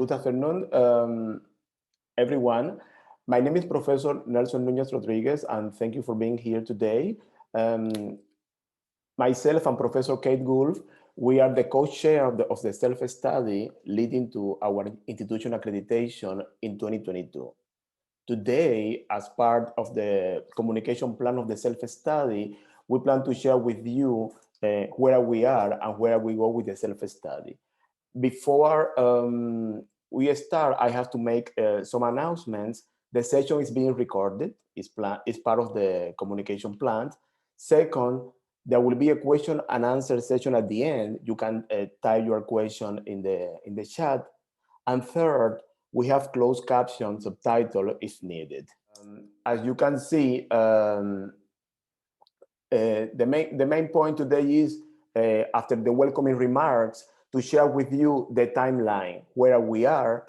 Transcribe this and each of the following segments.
Good afternoon, everyone. My name is Professor Nelson Núñez Rodriguez, and thank you for being here today. Um, Myself and Professor Kate Gould, we are the co-chair of the self-study leading to our institution accreditation in 2022. Today, as part of the communication plan of the self-study, we plan to share with you where we are and where we go with the self-study. Before we start, I have to make some announcements. The session is being recorded. It's part of the communication plan. Second, there will be a question and answer session at the end. You can type your question in the chat. And third, we have closed caption subtitle if needed. As you can see, the main point today is, after the welcoming remarks, to share with you the timeline, where we are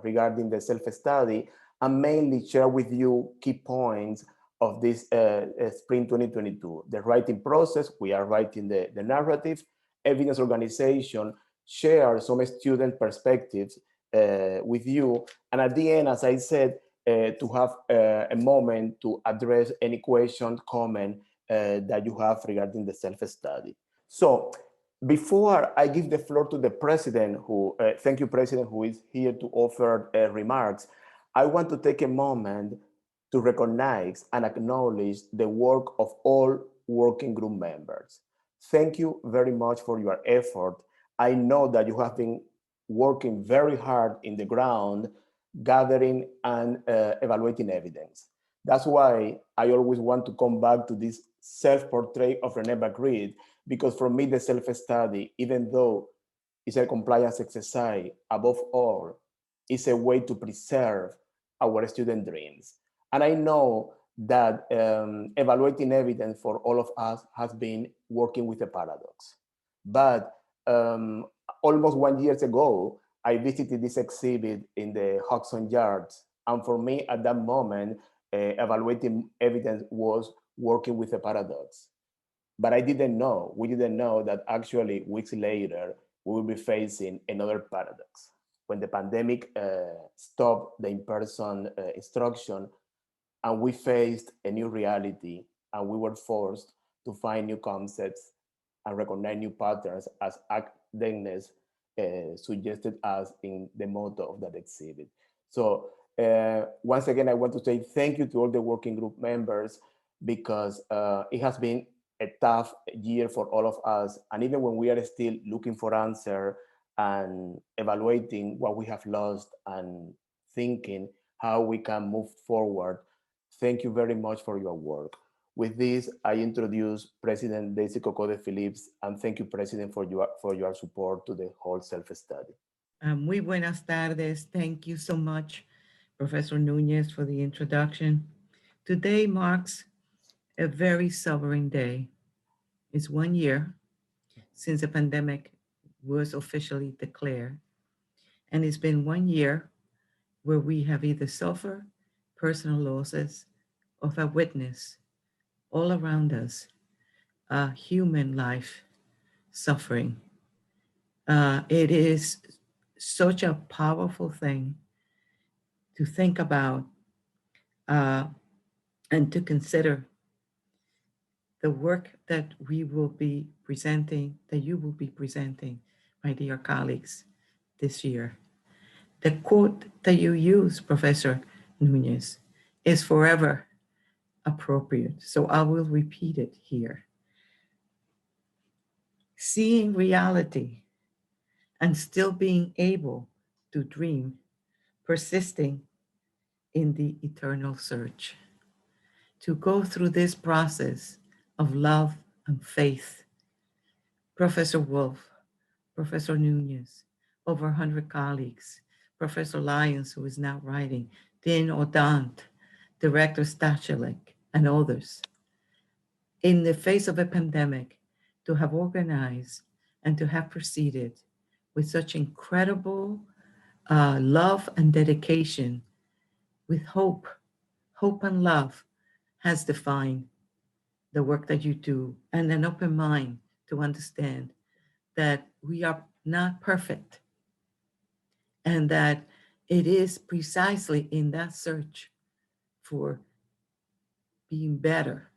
regarding the self-study, and mainly share with you key points of this spring 2022. The writing process, we are writing the narrative, evidence organization, share some student perspectives with you, and at the end, as I said, to have a moment to address any question, comment that you have regarding the self-study. So before I give the floor to the president, thank you, President, who is here to offer remarks, I want to take a moment to recognize and acknowledge the work of all working group members. Thank you very much for your effort. I know that you have been working very hard in the ground, gathering and evaluating evidence. That's why I always want to come back to this self-portrait of René Magritte, because for me, the self-study, even though it's a compliance exercise, above all, is a way to preserve our student dreams. And I know that evaluating evidence for all of us has been working with a paradox. But almost 1 year ago, I visited this exhibit in the Hudson Yards. And for me, at that moment, evaluating evidence was working with a paradox. But we didn't know that actually weeks later, we will be facing another paradox. When the pandemic stopped the in-person instruction, and we faced a new reality, and we were forced to find new concepts and recognize new patterns, as Agnes suggested us in the motto of that exhibit. So once again, I want to say thank you to all the working group members, because it has been a tough year for all of us. And even when we are still looking for answer and evaluating what we have lost and thinking how we can move forward, thank you very much for your work. With this, I introduce President Daisy Cocode Phillips, and thank you, President, for your support to the whole self-study. Muy buenas tardes. Thank you so much, Professor Núñez, for the introduction. Today marks a very sobering day. It's 1 year since the pandemic was officially declared, and it's been 1 year where we have either suffered personal losses or have witnessed all around us human life suffering. It is such a powerful thing to think about and to consider the work that we will be presenting, that you will be presenting, my dear colleagues, this year. The quote that you use, Professor Núñez, is forever appropriate, so I will repeat it here. Seeing reality and still being able to dream, persisting in the eternal search. To go through this process of love and faith. Professor Wolf, Professor Núñez, over 100 colleagues, Professor Lyons, who is now writing, Dean Odant, Director Stachalik, and others. In the face of a pandemic, to have organized and to have proceeded with such incredible love and dedication, with hope and love has defined the work that you do, and an open mind to understand that we are not perfect. and that it is precisely in that search for being better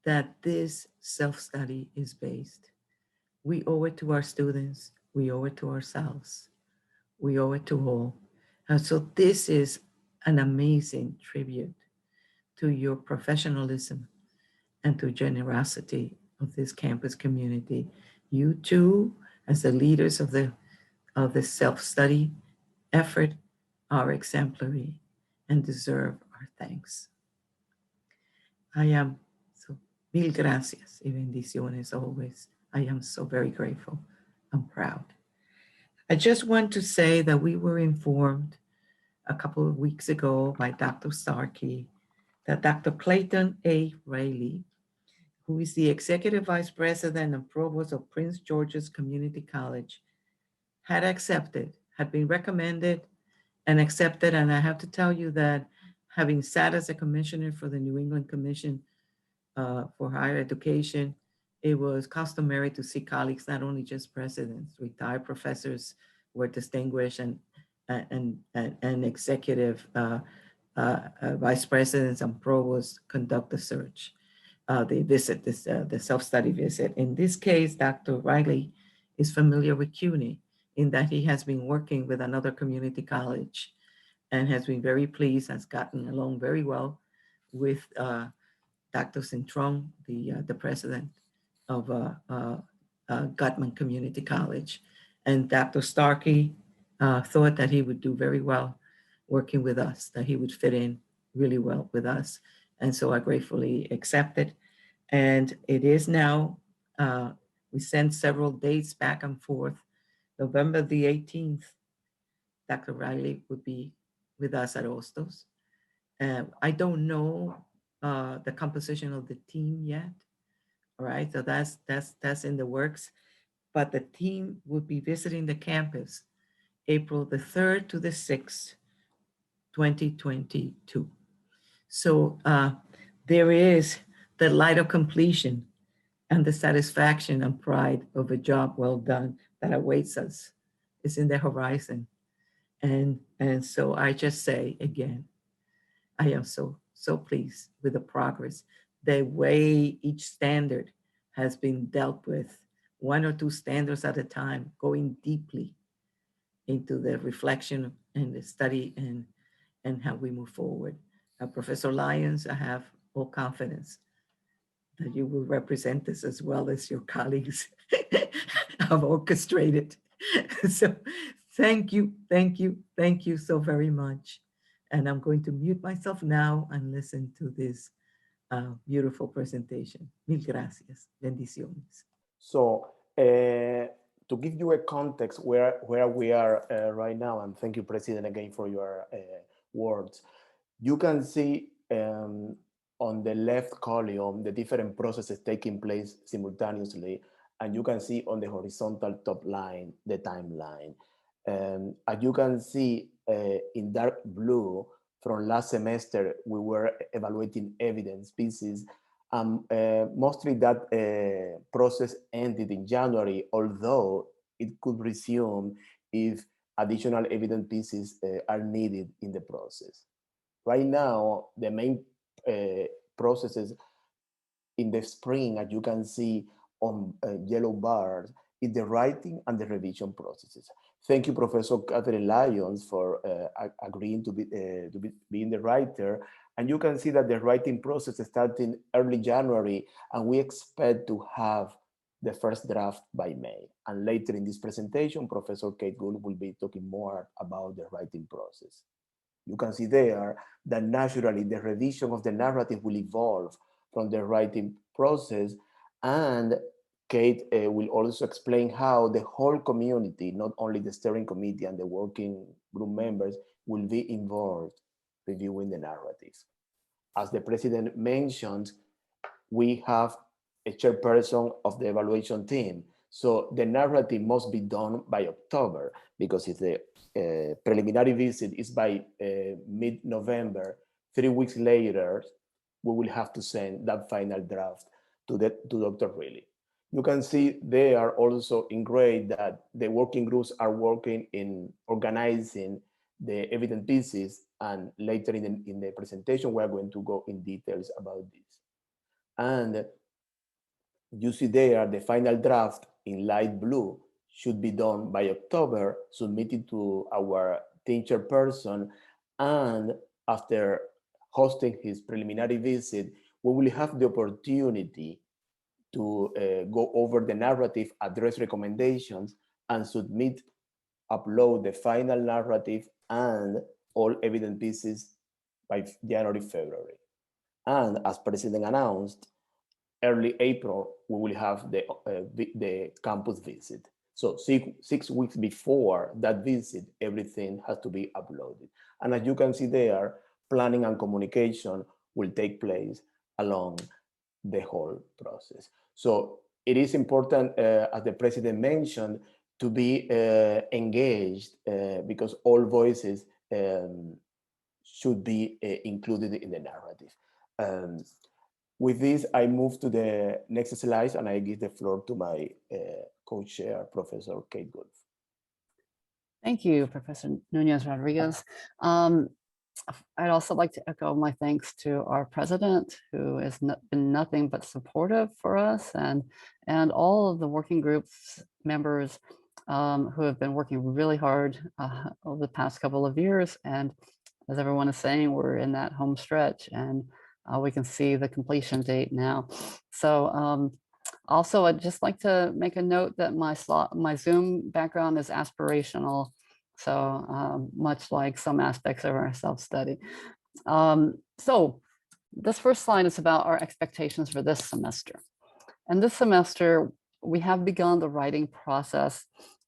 that this self-study is based. We owe it to our students, we owe it to ourselves, we owe it to all. And so this is an amazing tribute to your professionalism and to generosity of this campus community. You too, as the leaders of the self-study effort, are exemplary and deserve our thanks. I am so mil gracias y bendiciones always. I am so very grateful. I'm proud. I just want to say that we were informed a couple of weeks ago by Dr. Starkey that Dr. Clayton A. Rayleigh, who is the Executive Vice President and Provost of Prince George's Community College, had been recommended and accepted. And I have to tell you that having sat as a commissioner for the New England Commission for Higher Education, it was customary to see colleagues, not only just presidents, retired professors were distinguished and executive vice presidents and provosts conduct the search. They visit the self-study visit. In this case, Dr. Riley is familiar with CUNY in that he has been working with another community college and has been very pleased, has gotten along very well with Dr. Cintron, the president of Gutman Community College. And Dr. Starkey thought that he would do very well working with us, that he would fit in really well with us. And so I gratefully accepted. And it is now, we sent several dates back and forth. November the 18th, Dr. Riley would be with us at Hostos. I don't know the composition of the team yet. All right, so that's in the works. But the team would be visiting the campus April the 3rd to the 6th, 2022. So there is the light of completion and the satisfaction and pride of a job well done that awaits us. It's in the horizon. And so I just say again, I am so pleased with the progress, the way each standard has been dealt with, one or two standards at a time, going deeply into the reflection and the study and how we move forward. Professor Lyons, I have all confidence that you will represent this as well as your colleagues have orchestrated. So thank you so very much. And I'm going to mute myself now and listen to this beautiful presentation. Mil gracias. Bendiciones. So to give you a context where we are right now, and thank you, President, again for your words, you can see on the left column the different processes taking place simultaneously, and you can see on the horizontal top line the timeline. As you can see in dark blue, from last semester, we were evaluating evidence pieces. Mostly that process ended in January, although it could resume if additional evidence pieces are needed in the process. Right now, the main processes in the spring, as you can see on yellow bars, is the writing and the revision processes. Thank you, Professor Catherine Lyons, for agreeing to be being the writer. And you can see that the writing process is starting early January, and we expect to have the first draft by May. And later in this presentation, Professor Kate Gould will be talking more about the writing process. You can see there that naturally the revision of the narrative will evolve from the writing process, and Kate will also explain how the whole community, not only the steering committee and the working group members, will be involved reviewing the narrative. As the president mentioned, we have a chairperson of the evaluation team. So the narrative must be done by October, because if the preliminary visit is by mid-November, 3 weeks later, we will have to send that final draft to Dr. Riley. You can see they are also in gray that the working groups are working in organizing the evidence pieces, and later in the presentation, we're going to go in details about this. And you see there the final draft in light blue should be done by October, submitted to our teacher person, and after hosting his preliminary visit, we will have the opportunity to go over the narrative, address recommendations, and submit, upload the final narrative and all evidence pieces by January, February. And as President announced, early April, we will have the campus visit. So 6 weeks before that visit, everything has to be uploaded. And as you can see there, planning and communication will take place along the whole process. So it is important, as the president mentioned, to be engaged because all voices should be included in the narrative. With this, I move to the next slide, and I give the floor to my co-chair, Professor Kate Wolf. Thank you, Professor Nunez Rodriguez. I'd also like to echo my thanks to our president, who has been nothing but supportive for us, and all of the working groups members who have been working really hard over the past couple of years. And as everyone is saying, we're in that home stretch, and we can see the completion date now. So also, I'd just like to make a note that my Zoom background is aspirational. So much like some aspects of our self-study. So this first slide is about our expectations for this semester. And this semester, we have begun the writing process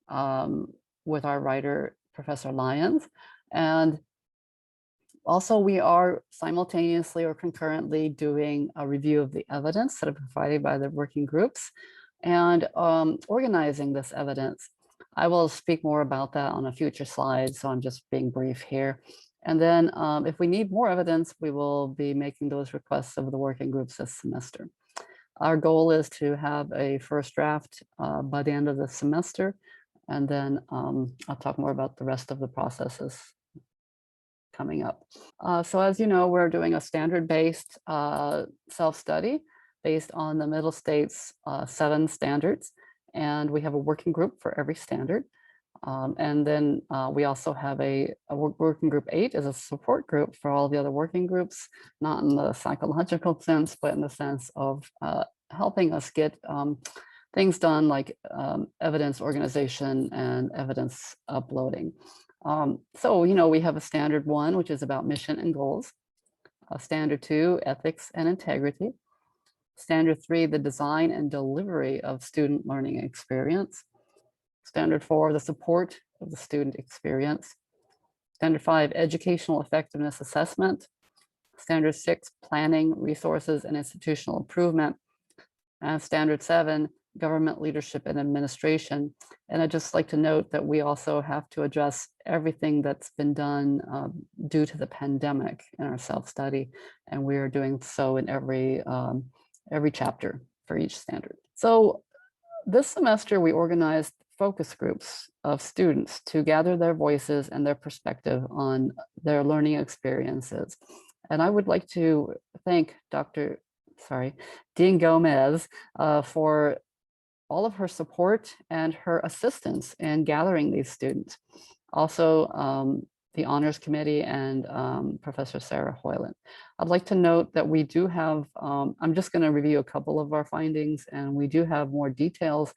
with our writer, Professor Lyons. And also, we are simultaneously or concurrently doing a review of the evidence that are provided by the working groups and organizing this evidence. I will speak more about that on a future slide, so I'm just being brief here. And then if we need more evidence, we will be making those requests of the working groups this semester. Our goal is to have a first draft by the end of the semester, and then I'll talk more about the rest of the processes coming up. So as you know, we're doing a standard-based self-study based on the Middle States 7 standards. And we have a working group for every standard. And then we also have a working group 8 as a support group for all the other working groups, not in the psychological sense, but in the sense of helping us get things done like evidence organization and evidence uploading. So, you know, we have a standard 1, which is about mission and goals, standard 2, ethics and integrity, standard 3, the design and delivery of student learning experience, standard 4, the support of the student experience, standard 5, educational effectiveness assessment, standard 6, planning, resources and institutional improvement, and standard 7, government leadership and administration. And I'd just like to note that we also have to address everything that's been done due to the pandemic in our self-study, and we are doing so in every chapter for each standard. So this semester, we organized focus groups of students to gather their voices and their perspective on their learning experiences. And I would like to thank Dean Gomez for all of her support and her assistance in gathering these students. Also, the Honors Committee and Professor Sarah Hoyland. I'd like to note that we do have, I'm just going to review a couple of our findings, and we do have more details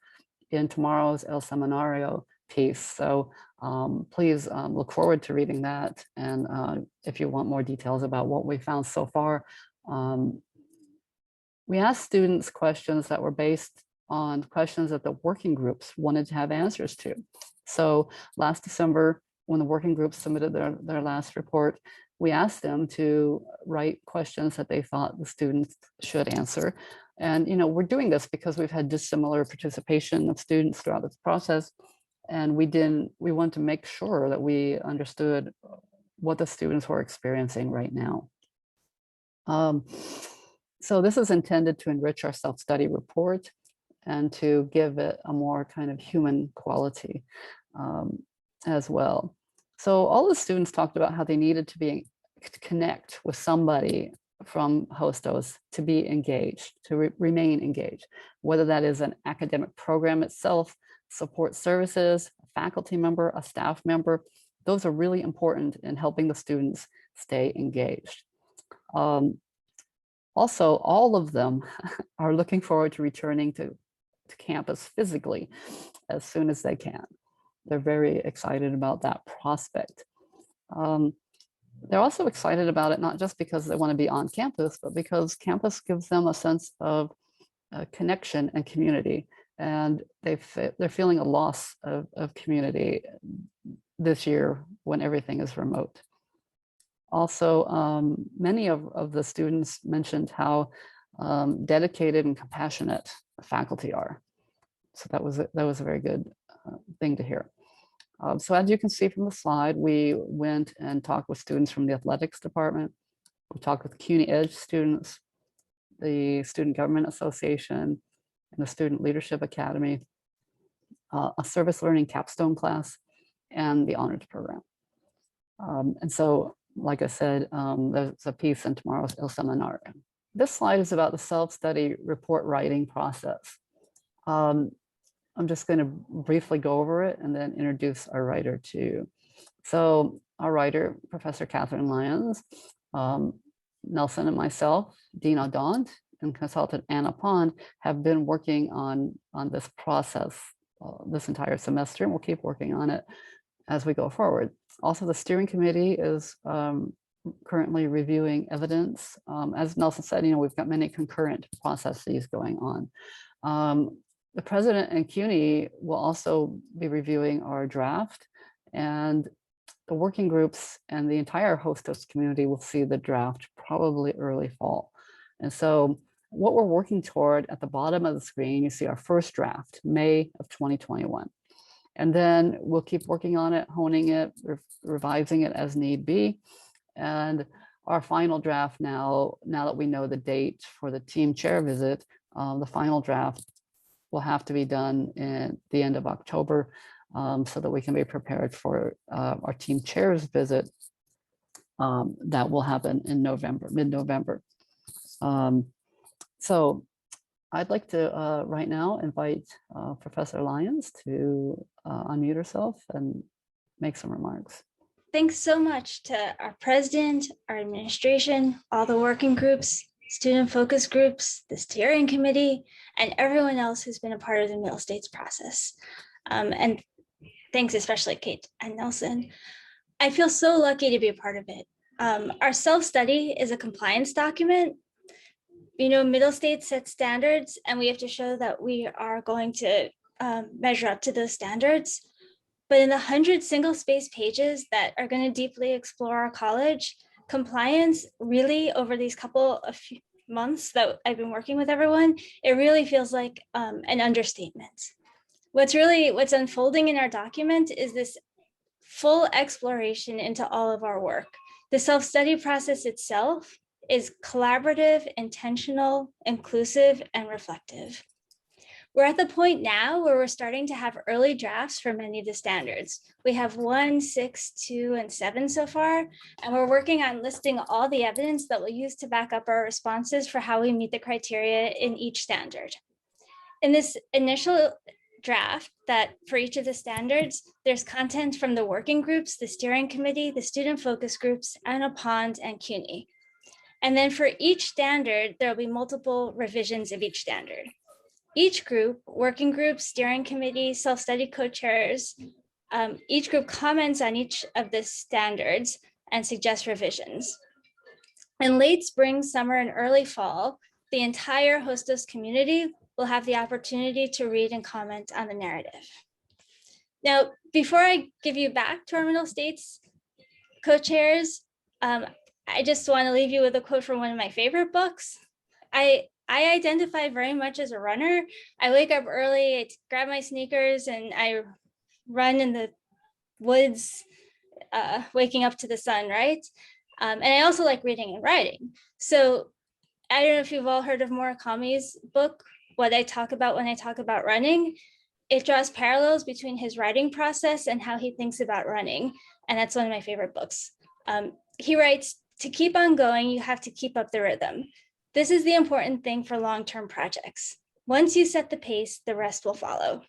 in tomorrow's El Seminario piece. So please look forward to reading that. And if you want more details about what we found so far, we asked students questions that were based on questions that the working groups wanted to have answers to. So last December, when the working groups submitted their last report, we asked them to write questions that they thought the students should answer. And you know, we're doing this because we've had dissimilar participation of students throughout this process. And we want to make sure that we understood what the students were experiencing right now. So this is intended to enrich our self-study report. and to give it a more kind of human quality as well. So all the students talked about how they needed to connect with somebody from Hostos to be engaged, to remain engaged, whether that is an academic program itself, support services, a faculty member, a staff member. Those are really important in helping the students stay engaged. Also, all of them are looking forward to returning to campus physically as soon as they can. They're very excited about that prospect. They're also excited about it, not just because they want to be on campus, but because campus gives them a sense of connection and community. And they're feeling a loss of community this year when everything is remote. Also, many of the students mentioned how dedicated and compassionate the faculty are. So that was a very good thing to hear. So as you can see from the slide, we went and talked with students from the athletics department. We talked with CUNY Edge students, the Student Government Association, and the Student Leadership Academy, a service learning capstone class, and the honors program. And so, like I said, there's a piece in tomorrow's Il Seminar. This slide is about the self-study report writing process. I'm just going to briefly go over it and then introduce our writer to you. So our writer, Professor Catherine Lyons, Nelson and myself, Dean Audant, and consultant Anna Pond have been working on this process this entire semester, and we'll keep working on it as we go forward. Also, the steering committee is currently reviewing evidence. As Nelson said, we've got many concurrent processes going on. The president and CUNY will also be reviewing our draft, and the working groups and the entire Hostos community will see the draft probably early fall. And so what we're working toward at the bottom of the screen, you see our first draft, May of 2021. And then we'll keep working on it, honing it, revising it as need be. And our final draft now that we know the date for the team chair visit, the final draft will have to be done in the end of October so that we can be prepared for our team chair's visit that will happen in November, mid-November. So I'd like to right now invite Professor Lyons to unmute herself and make some remarks. Thanks so much to our president, our administration, all the working groups, student focus groups, the steering committee, and everyone else who's been a part of the Middle States process. And thanks especially Kate and Nelson. I feel so lucky to be a part of it. Our self-study is a compliance document. Middle States sets standards, and we have to show that we are going to measure up to those standards. But in the 100 single-space pages that are going to deeply explore our college, compliance really over these couple of months that I've been working with everyone, it really feels like an understatement. What's unfolding in our document is this full exploration into all of our work. The self-study process itself is collaborative, intentional, inclusive, and reflective. We're at the point now where we're starting to have early drafts for many of the standards. We have 1, 6, 2, and 7 so far, and we're working on listing all the evidence that we'll use to back up our responses for how we meet the criteria in each standard. In this initial draft that for each of the standards, there's content from the working groups, the steering committee, the student focus groups, Anna Pond, and CUNY. And then for each standard, there'll be multiple revisions of each standard. Each group, working group, steering committee, self-study co-chairs, each group comments on each of the standards and suggests revisions. In late spring, summer, and early fall, the entire Hostos community will have the opportunity to read and comment on the narrative. Now, before I give you back to our Middle States co-chairs, I just want to leave you with a quote from one of my favorite books. I identify very much as a runner. I wake up early, I grab my sneakers, and I run in the woods, waking up to the sun, right? And I also like reading and writing. So I don't know if you've all heard of Murakami's book, what I talk about when I talk about running, it draws parallels between his writing process and how he thinks about running. And that's one of my favorite books. He writes, to keep on going, you have to keep up the rhythm. This is the important thing for long-term projects. Once you set the pace, the rest will follow.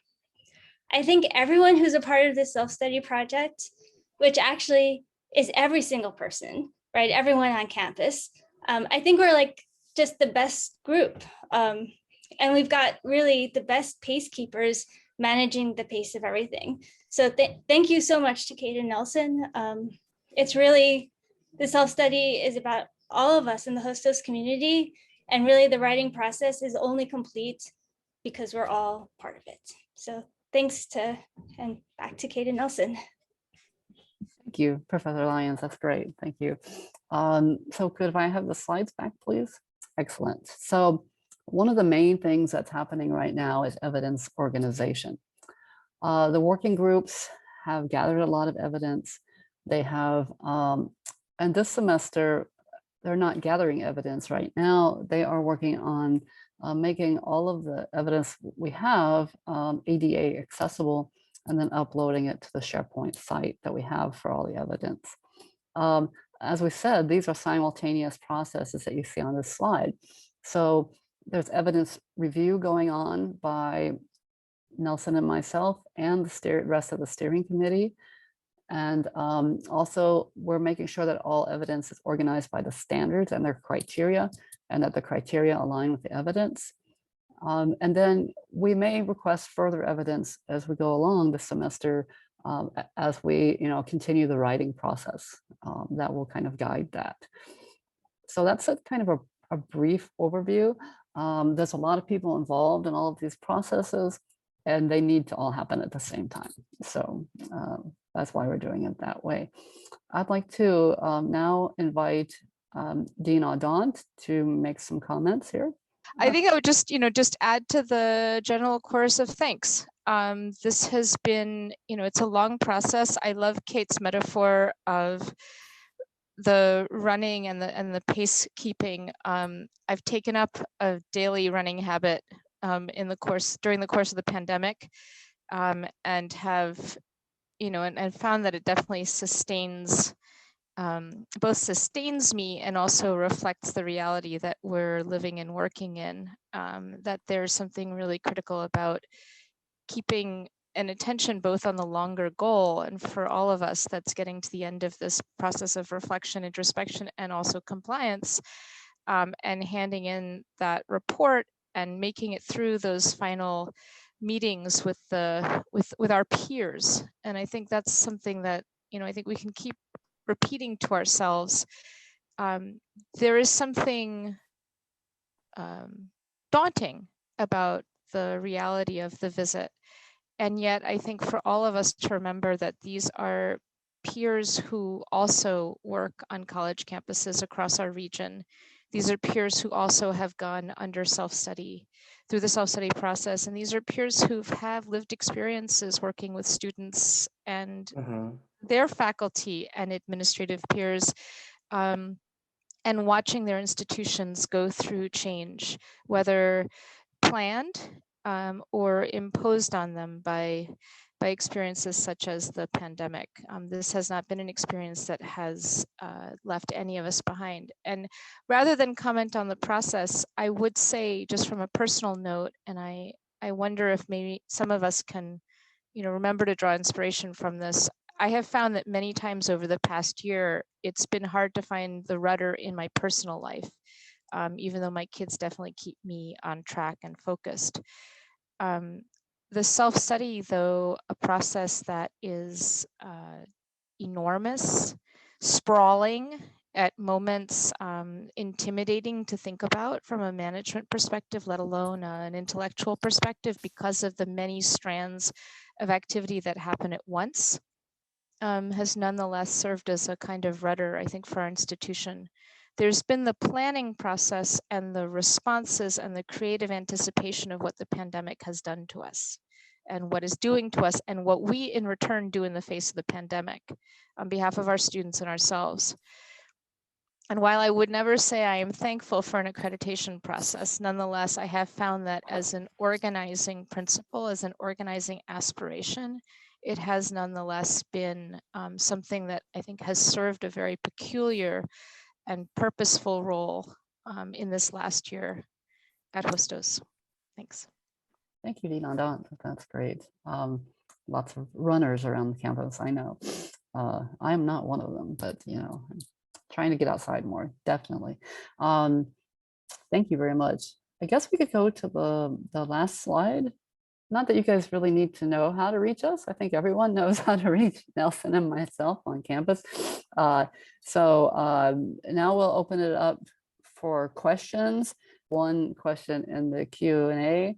I think everyone who's a part of this self-study project, which actually is every single person, right? Everyone on campus. I think we're like just the best group. And we've got really the best pace keepers managing the pace of everything. So thank you so much to Kate and Nelson. It's really, the self-study is about all of us in the Hostos community, and really the writing process is only complete because we're all part of it. So thanks to, and back to Kate and Nelson. Thank you, Professor Lyons. That's great. Thank you. So could I have the slides back, please? Excellent. So one of the main things that's happening right now is evidence organization. The working groups have gathered a lot of evidence. They have, and this semester, they're not gathering evidence right now. They are working on making all of the evidence we have ADA accessible, and then uploading it to the SharePoint site that we have for all the evidence. As we said, these are simultaneous processes that you see on this slide. So there's evidence review going on by Nelson and myself and the rest of the steering committee. And also we're making sure that all evidence is organized by the standards and their criteria, and that the criteria align with the evidence. And then we may request further evidence as we go along this semester, as we continue the writing process. That will kind of guide that. So that's a kind of a brief overview. There's a lot of people involved in all of these processes, and they need to all happen at the same time. So that's why we're doing it that way. I'd like to now invite Dean Audant to make some comments here. I think I would just add to the general chorus of thanks. This has been, it's a long process. I love Kate's metaphor of the running and the pace keeping. I've taken up a daily running habit during the course of the pandemic, and have, and found that it definitely both sustains me and also reflects the reality that we're living and working in, that there's something really critical about keeping an attention both on the longer goal, and for all of us that's getting to the end of this process of reflection, introspection, and also compliance, and handing in that report and making it through those final meetings with our peers. And I think that's something that, I think we can keep repeating to ourselves. There is something daunting about the reality of the visit. And yet I think for all of us to remember that these are peers who also work on college campuses across our region. These are peers who also have gone under self-study, through the self-study process. And these are peers who have lived experiences working with students and their faculty and administrative peers, and watching their institutions go through change, whether planned or imposed on them by experiences such as the pandemic. This has not been an experience that has left any of us behind. And rather than comment on the process, I would say, just from a personal note, and I wonder if maybe some of us can, remember to draw inspiration from this. I have found that many times over the past year, it's been hard to find the rudder in my personal life, even though my kids definitely keep me on track and focused. The self-study, though, a process that is enormous, sprawling, at moments intimidating to think about from a management perspective, let alone an intellectual perspective, because of the many strands of activity that happen at once, has nonetheless served as a kind of rudder, I think, for our institution. There's been the planning process and the responses and the creative anticipation of what the pandemic has done to us and what is doing to us, and what we in return do in the face of the pandemic on behalf of our students and ourselves. And while I would never say I am thankful for an accreditation process, nonetheless, I have found that as an organizing principle, as an organizing aspiration, it has nonetheless been something that I think has served a very peculiar and purposeful role in this last year at Hostos. Thanks. Thank you, Dina. That's great. Lots of runners around the campus, I know. I'm not one of them, but you know, I'm trying to get outside more, definitely. Thank you very much. I guess we could go to the last slide. Not that you guys really need to know how to reach us. I think everyone knows how to reach Nelson and myself on campus. Now we'll open it up for questions. One question in the Q&A.